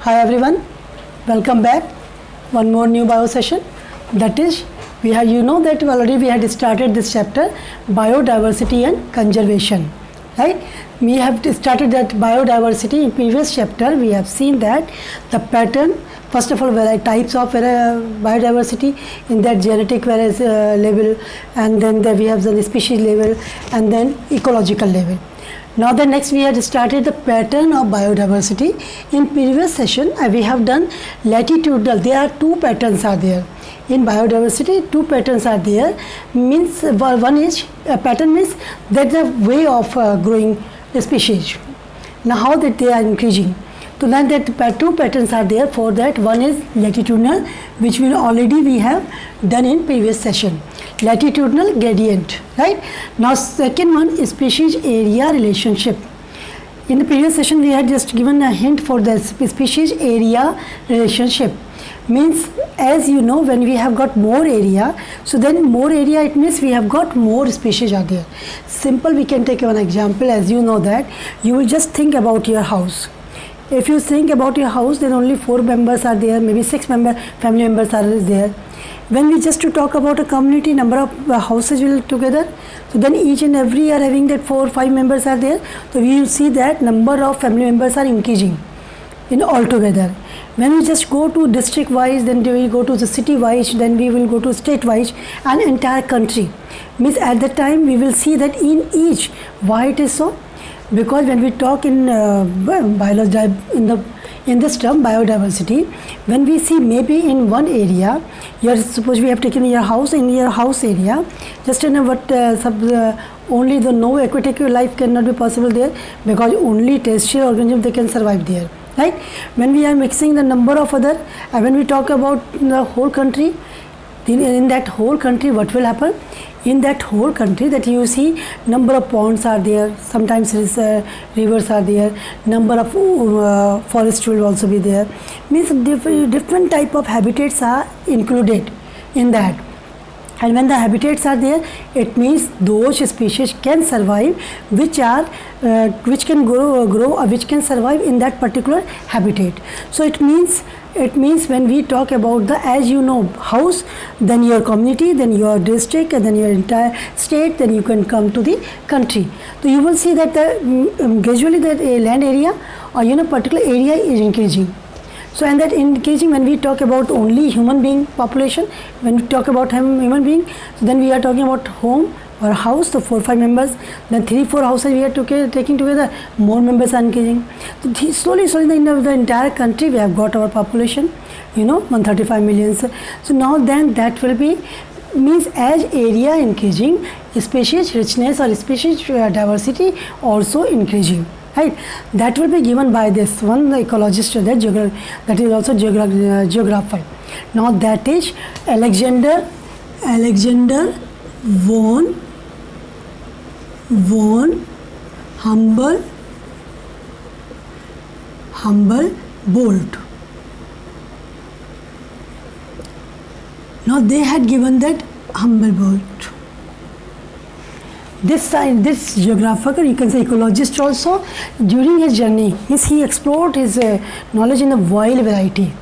Hi everyone, welcome back. One more new bio session. That is, we had started this chapter, biodiversity and conservation. Right? We have started that biodiversity in previous chapter. We have seen that the pattern. First of all, types of biodiversity in that genetic level, and then we have the species level, and then ecological level. Now the next we had started the pattern of biodiversity. In previous session we have done latitudinal. There are two patterns are there. In biodiversity, two patterns are there. Means one is a pattern means that's the way of growing the species. Now how that they are increasing. So then that two patterns are there for that. One is latitudinal, which we have done in previous session. Latitudinal gradient, right? Now second one is species area relationship. In the previous session we had just given a hint for the species area relationship. Means, as you know, when we have got more area, so then more area, it means we have got more species are there. Simple, we can take one example. As you know that you will just think about your house. If you think about your house, then only 4 members are there, maybe 6 family members are there. When we just to talk about a community, number of houses will together, so then each and every are having that 4 or 5 members are there. So we will see that number of family members are increasing in altogether. When we just go to district wise, then we will go to the city wise, then we will go to state wise and entire country. Means at that time we will see that in each. Why it is so? Because when we talk in biology, in this term biodiversity, when we see maybe in one area, suppose we have taken your house, in your house area, just in only the no aquatic life cannot be possible there, because only terrestrial organisms they can survive there, right? When we are mixing the number of other, when we talk about the whole country, in that whole country what will happen? In that whole country that you see number of ponds are there, sometimes rivers are there, number of forests will also be there. Means different type of habitats are included in that. And when the habitats are there, it means those species can survive which can grow or which can survive in that particular habitat. So it means when we talk about the, as you know, house, then your community, then your district, and then your entire state, then you can come to the country. So you will see that gradually that a land area or particular area is increasing. So and that increasing, when we talk about only human being population, when we talk about human being, so then we are talking about home or house, so 4 or 5 members, then 3 or 4 houses we are taking together, more members are increasing. So slowly in the entire country we have got our population, 135 million. So now then that will be, means as area increasing, species richness or species diversity also increasing. Right, that will be given by this one, the ecologist, that is also geographer. Now that is Alexander von Humboldt. Now they had given that Humboldt. This geographer, you can say ecologist also, during his journey, he explored his knowledge in the wild variety.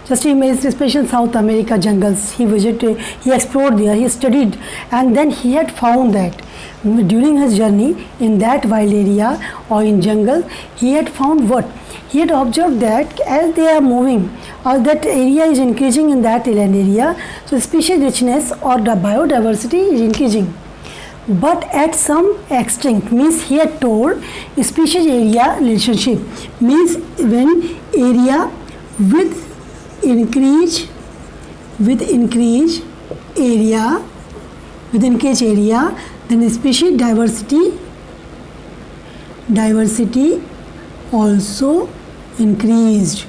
Just especially in South America jungles, he visited, he explored there, he studied, and then he had found that during his journey in that wild area or in jungle, he had found what? He had observed that as they are moving, or that area is increasing in that land area, so species richness or the biodiversity is increasing. But at some extent, means he had told species area relationship, means when area with increase area, then species diversity also increased,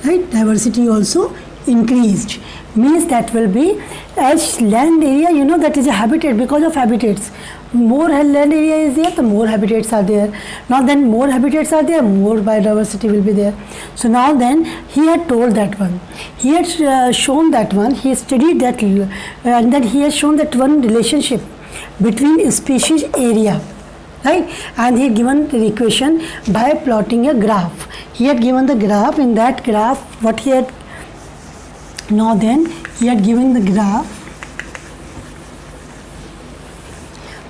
right? Diversity also increased. Means that will be, as land area, that is a habitat, because of habitats. More land area is there, the more habitats are there. Now then more habitats are there, more biodiversity will be there. So now then he had told that one. He had shown that one, he studied that, and then he has shown that one relationship between species area, right? And he given the equation by plotting a graph. he had given the graph. In that graph, what he had, now then he had given the graph,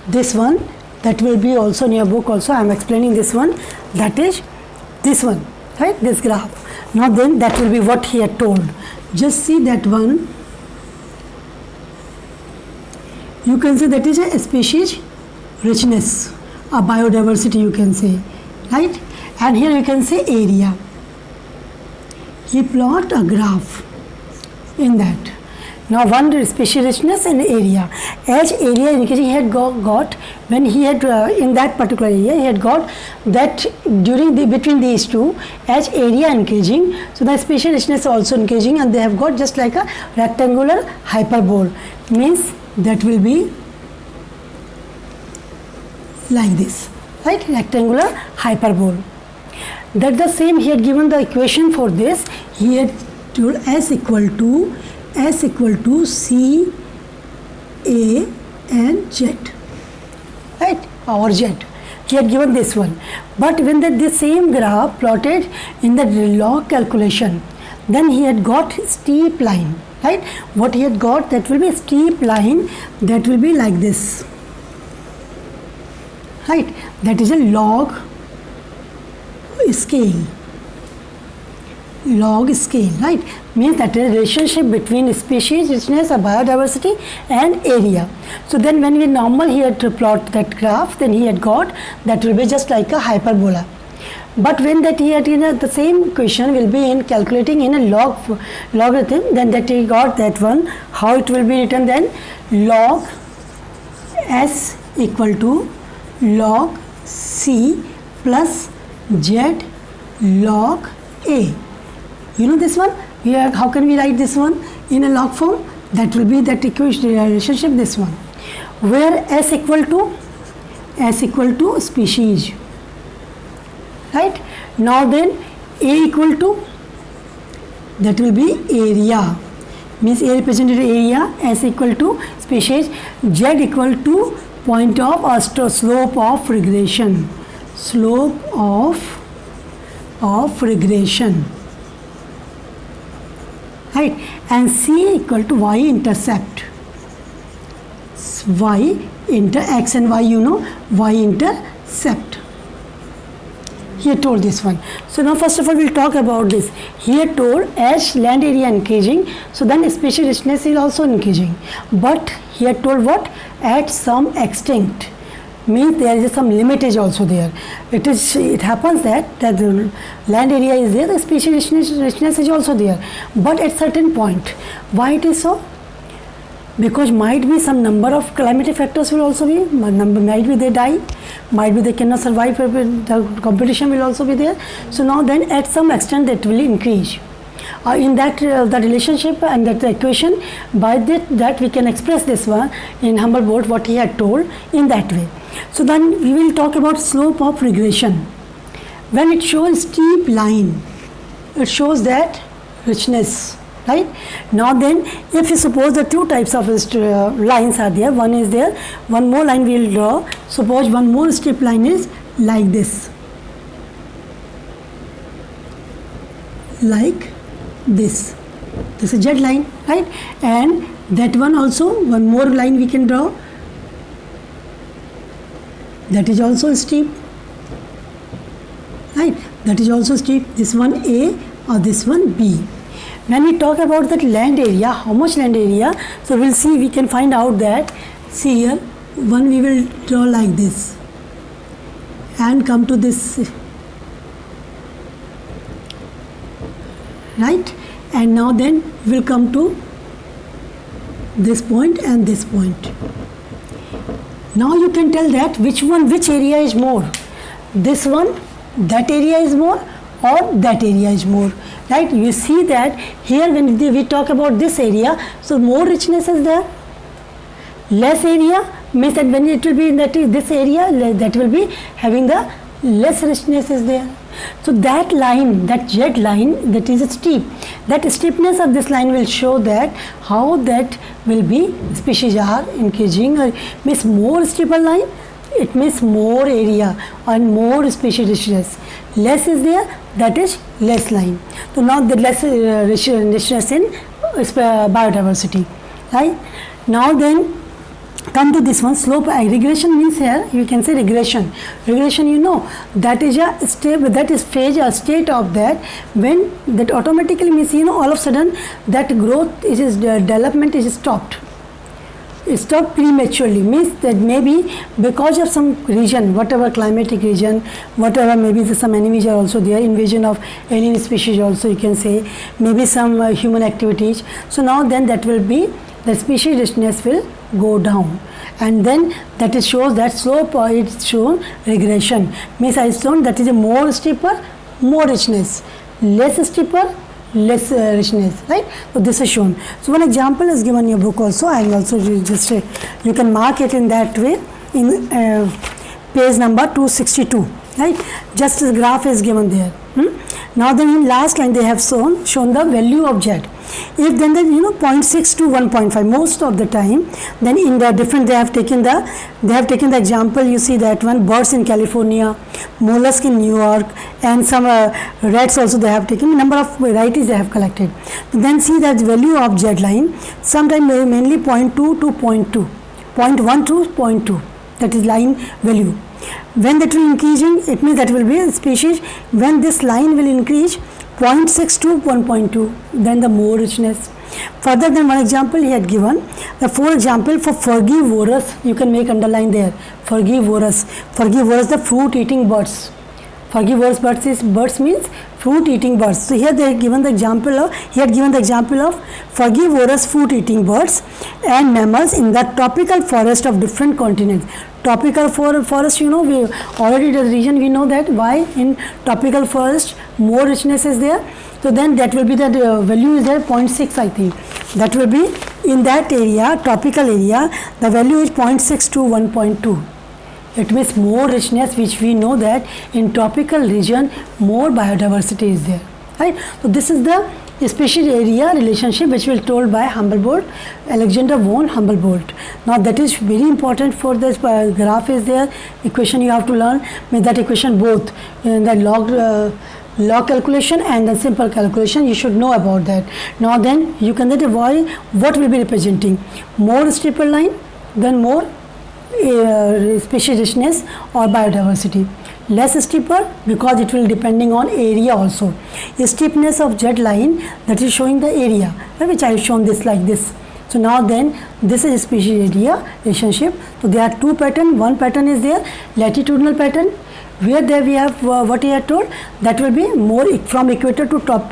this one, that will be also in your book also. I am explaining this one, that is this one, right, this graph. Now then that will be what he had told. Just see that one. You can say that is a species richness, a biodiversity you can say, right? And here you can say area. He plot a graph in that. Now one species richness and area. As area increasing, he had got when he had in that particular area, he had got that during the between these two, as area increasing, so the species richness also increasing, and they have got just like a rectangular hyperbole, means that will be like this, right, rectangular hyperbole. That the same he had given the equation for this. He had told S equal to C A and Z, right, or Z. He had given this one, but when the same graph plotted in the log calculation, then he had got steep line, right. What he had got, that will be a steep line, that will be like this, right, that is a log scale, right, means that is a relationship between species richness or biodiversity and area. So then when we normal he had to plot that graph, then he had got that will be just like a hyperbola. But when that he had the same equation will be in calculating in a logarithm, then that he got that one, how it will be written then, log S equal to log C plus Z log A. You know this one? Here, how can we write this one in a log form? That will be that equation relationship, this one, where S equal to species, right. Now then A equal to, that will be area, means A represented area, S equal to species, Z equal to point of or slope of regression, right, and C equal to Y intercept, X and Y, you know, Y intercept. He had told this one. So now first of all we'll talk about this. He had told as land area increasing, so then species richness is also increasing. But he had told what? At some extent, means there is some limit is also there. It happens that the land area is there, the species richness is also there, but at certain point. Why it is so? Because might be some number of climatic factors will also be, might be they die, might be they cannot survive, the competition will also be there. So now then at some extent that will increase. In that the relationship and that equation, by that we can express this one in Humboldt what he had told in that way. So then we will talk about slope of regression. When it shows steep line, it shows that richness, right. Now then if you suppose the two types of lines are there, one is there, one more line we will draw. Suppose one more steep line is like this, this is Z line, right, and that one also, one more line we can draw, that is also steep, right, that is also steep, this one A or this one B. When we talk about that land area, how much land area, so we'll see, we can find out that, see here, one we will draw like this and come to this, right, and now then we will come to this point and this point. Now you can tell that which area is more, this one, that area is more, or that area is more, right. You see that here when we talk about this area, so more richness is there, less area means that when it will be in this area, that will be having the less richness is there. So that line, that Z line, that is steep, that steepness of this line will show that how that will be species are increasing, or means more steeper line, it means more area and more species richness. Less is there, that is less line. So now the less richness in biodiversity, right? Now then come to this one, slope. Regression means here you can say regression. Regression, you know, that is a state, that is phase or state of that when that automatically means, you know, all of a sudden that growth is development is stopped. It stopped prematurely, means that maybe because of some region, whatever climatic region, whatever, maybe some enemies are also there, invasion of alien species also you can say, maybe some human activities. So now then that will be, the species richness will go down, and then that is shows that slope it's shown regression, means I shown that is a more steeper, more richness, less steeper, less richness, right? So this is shown. So one example is given in your book also. I will also just you can mark it in that way in page number 262, right? Just this graph is given there. Now then in last line they have shown the value of Z. If then the 0.6 to 1.5 most of the time, then in the different they have taken the example, you see that one, birds in California, mollusk in New York, and some rats also they have taken, number of varieties they have collected. Then see that value of Z line, sometimes mainly 0.2 to 0.2, 0.1 to 0.2, that is line value. When that will increasing, it means that will be a species. When this line will increase 0.6 to 1.2, then the more richness. Further than one example he had given, the for example for frugivorous, you can make underline there, frugivorous, the fruit eating birds. Frugivorous birds means fruit eating birds. So here they have given the example of, frugivorous fruit eating birds and mammals in the tropical forest of different continents. Tropical forest, we already the region we know that why in tropical forest more richness is there. So then that will be the value is there 0.6, I think. That will be in that area, tropical area, the value is 0.6 to 1.2. It means more richness, which we know that in tropical region more biodiversity is there, right? So this is the species area relationship which will told by Humboldt, Alexander von Humboldt. Now that is very important for this graph is there, equation you have to learn, with that equation both in the log calculation and the simple calculation you should know about that. Now then you can then avoid what will be representing, more steeper line, then more species richness or biodiversity. Less steeper because it will depending on area also. Steepness of Z line, that is showing the area, which I have shown this like this. So now then this is species area relationship. So there are two patterns. One pattern is there, latitudinal pattern, where there we have what he had told, that will be more from equator to top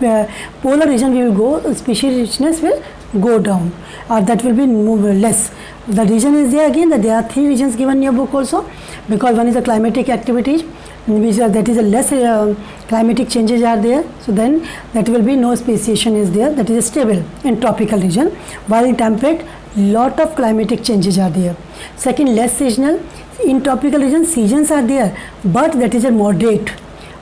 polar region we will go, species richness will go down, or that will be less. The region is there again, that there are three regions given in your book also, because one is the climatic activities, which that is a less climatic changes are there. So then that will be no speciation is there, that is stable in tropical region, while in temperate lot of climatic changes are there. Second, less seasonal. In tropical region seasons are there, but that is a moderate.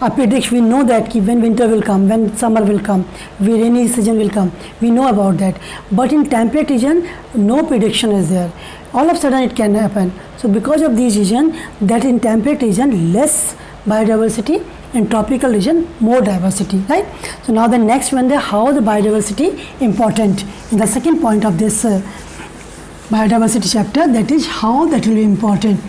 A prediction, we know that when winter will come, when summer will come, when rainy season will come, we know about that. But in temperate region, no prediction is there. All of a sudden it can happen. So because of these region, that in temperate region less biodiversity, in tropical region more diversity, right? So now the next one, how the biodiversity important. In the second point of this biodiversity chapter, that is how that will be important.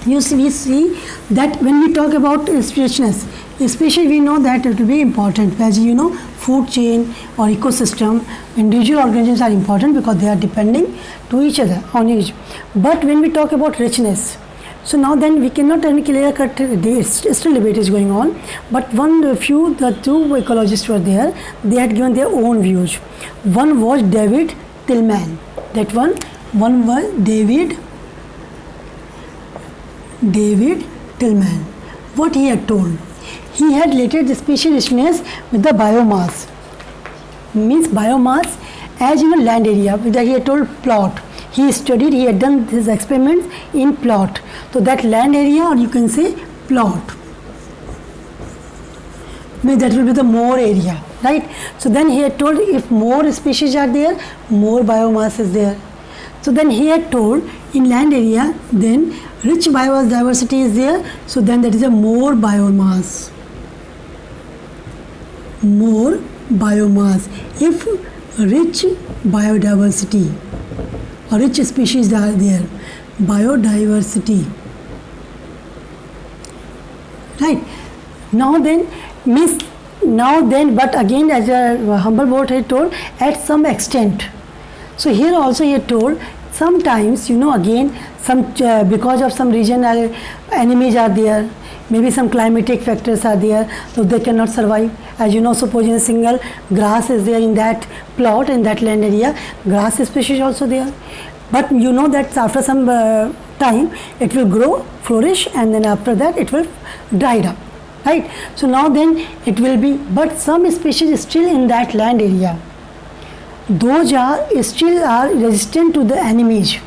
We see that when we talk about richness, especially we know that it will be important, as you know, food chain or ecosystem, individual organisms are important because they are depending to each other on each. But when we talk about richness, so now then we cannot tell me clear cut, still debate is going on, but the two ecologists were there, they had given their own views. One was David Tillman, one was David Tillman. What he had told, he had related the species richness with the biomass, means biomass as land area, that he had told plot. He studied, he had done his experiments in plot. So that land area, or you can say plot, means that will be the more area, right? So then he had told if more species are there, more biomass is there. So then he had told in land area, then rich biodiversity is there, so then that is a more biomass. more biomass, if rich biodiversity or rich species are there, biodiversity, right? Now then, but again, as Humboldt had told, at some extent. So here also he had told, sometimes, again, some because of some regional enemies are there, maybe some climatic factors are there, so they cannot survive. As you know, supposing a single grass is there in that plot, in that land area, grass species also there. But you know that after some time, it will grow, flourish, and then after that it will dry up, right? So now then it will be, but some species still in that land area, those still are resistant to the enemies,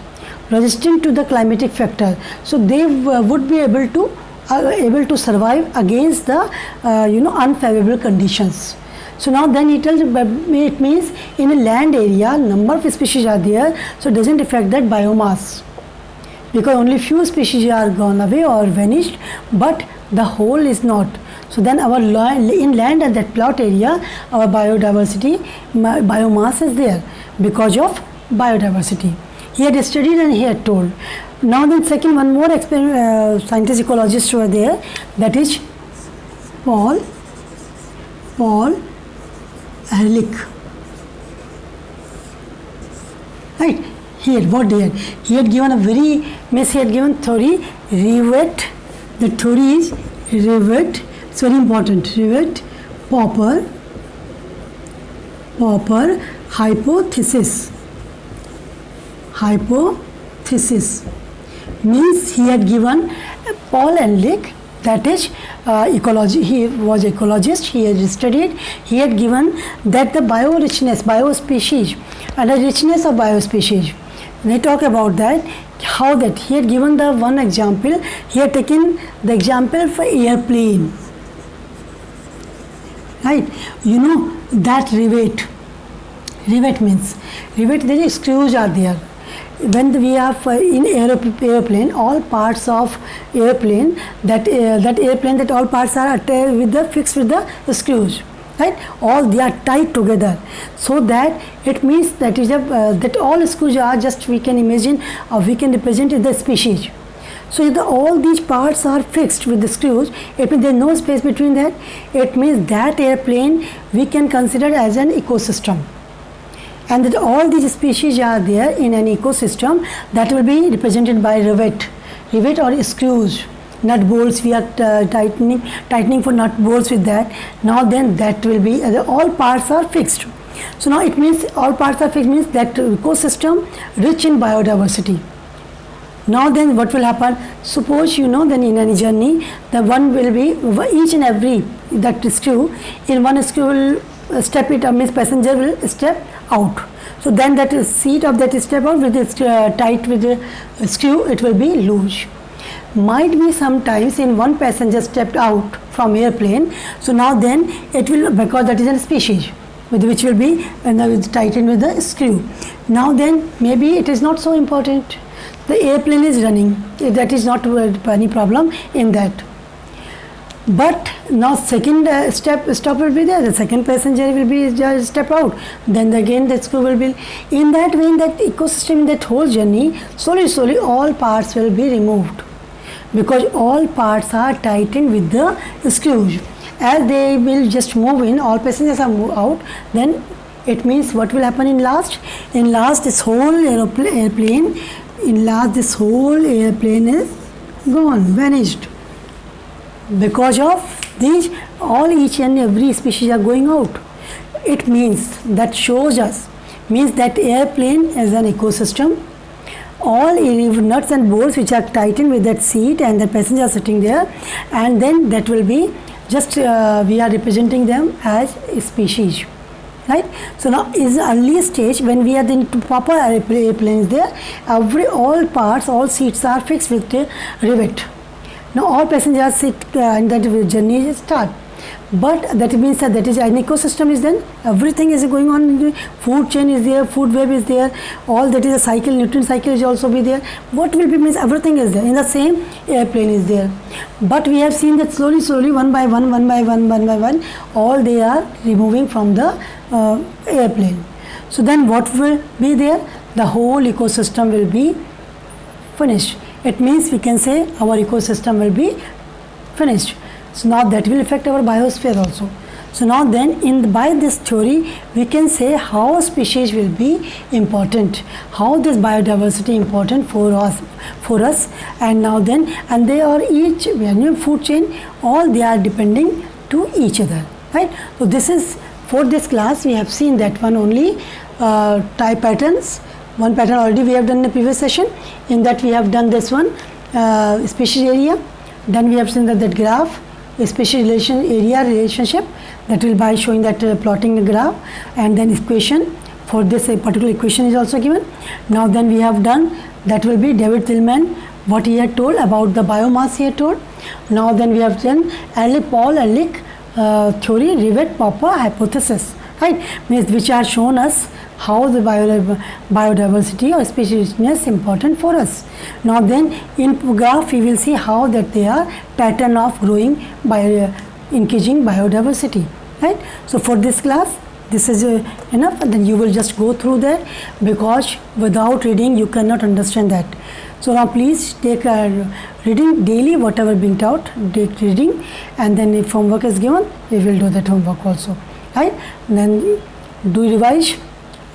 resistant to the climatic factor. So they would be able to survive against the unfavorable conditions. So now then it means in a land area, number of species are there, so it doesn't affect that biomass, because only few species are gone away or vanished, but the whole is not. So then our inland and that plot area, our biodiversity, biomass is there because of biodiversity. He had studied and he had told. Now then second, one more scientist ecologist were there, that is Paul Ehrlich. Right? He had given a very, he had given theory, rivet. The theory is rivet. It's very important. Rivet, Popper hypothesis. Hypothesis means he had given Paul Ehrlich, that is ecology. He was ecologist. He had studied. He had given that the biospecies, and the richness of biospecies. They talk about that, how that he had given the one example. He had taken the example for airplane. Right? You know that rivet. Rivet means, the screws are there. When we have in airplane, all parts of airplane, that airplane, that all parts are fixed with the screws, right? All they are tied together, so that it means that is that all screws are just, we can imagine, or we can represent the species. So if all these parts are fixed with the screws, it means there is no space between that. It means that airplane we can consider as an ecosystem. And that all these species are there in an ecosystem, that will be represented by rivet or screws, nut bolts. We are tightening for nut bolts with that. Now then that will be, all parts are fixed. So now it means all parts are fixed means that ecosystem rich in biodiversity. Now then what will happen? Suppose then in any journey, the one will be each and every that screw, in one screw will step it, means passenger will step out. So then that seat of that step out with it tight with the screw, it will be loose. Might be sometimes in one passenger stepped out from airplane. So now then it will, because that is a species with which will be tightened with the screw. Now then maybe it is not so important. The airplane is running. That is not any problem in that. But now second stop will be there. The second passenger will be just step out. Then again the screw will be. In that way, in that ecosystem, in that whole journey, slowly all parts will be removed, because all parts are tightened with the screws. As they will just move in, all passengers are move out. Then it means what will happen in last? In last, this whole airplane. In last, this whole airplane is gone, vanished. Because of these, each and every species are going out. It means, that shows us, means that airplane is an ecosystem. All nuts and bolts which are tightened with that seat and the passenger sitting there, and then that will be just we are representing them as a species. Right? So now is the early stage when we are in proper airplanes there, all parts, all seats are fixed with a rivet. Now all passengers sit and that journey start. But that means that is an ecosystem is then everything is going on. Food chain is there, food web is there, all that is a cycle, nutrient cycle is also be there. What will be means everything is there in the same airplane is there. But we have seen that slowly one by one, all they are removing from the airplane. So then what will be there? The whole ecosystem will be finished. It means we can say our ecosystem will be finished. So now that will affect our biosphere also. So now then by this theory we can say how species will be important, how this biodiversity important for us, and now then, and they are each food chain, all they are depending to each other, right? So this is for this class we have seen that one only type patterns. One pattern already we have done in the previous session. In that we have done this one species area. Then we have seen that graph, species relation area relationship, that will by showing that plotting the graph, and then equation for this a particular equation is also given. Now then we have done that will be David Tillman, what he had told about the biomass he had told. Now then we have done Paul Ehrlich theory, Rivet Popper hypothesis, right? Means which are shown us how the biodiversity or species is important for us. Now then in graph we will see how that they are pattern of growing by increasing biodiversity, right? So for this class this is enough, and then you will just go through that, because without reading you cannot understand that. So now please take reading daily, whatever being taught, take reading, and then if homework is given we will do that homework also, right? And then do revise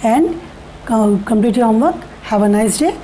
and complete your homework. Have a nice day.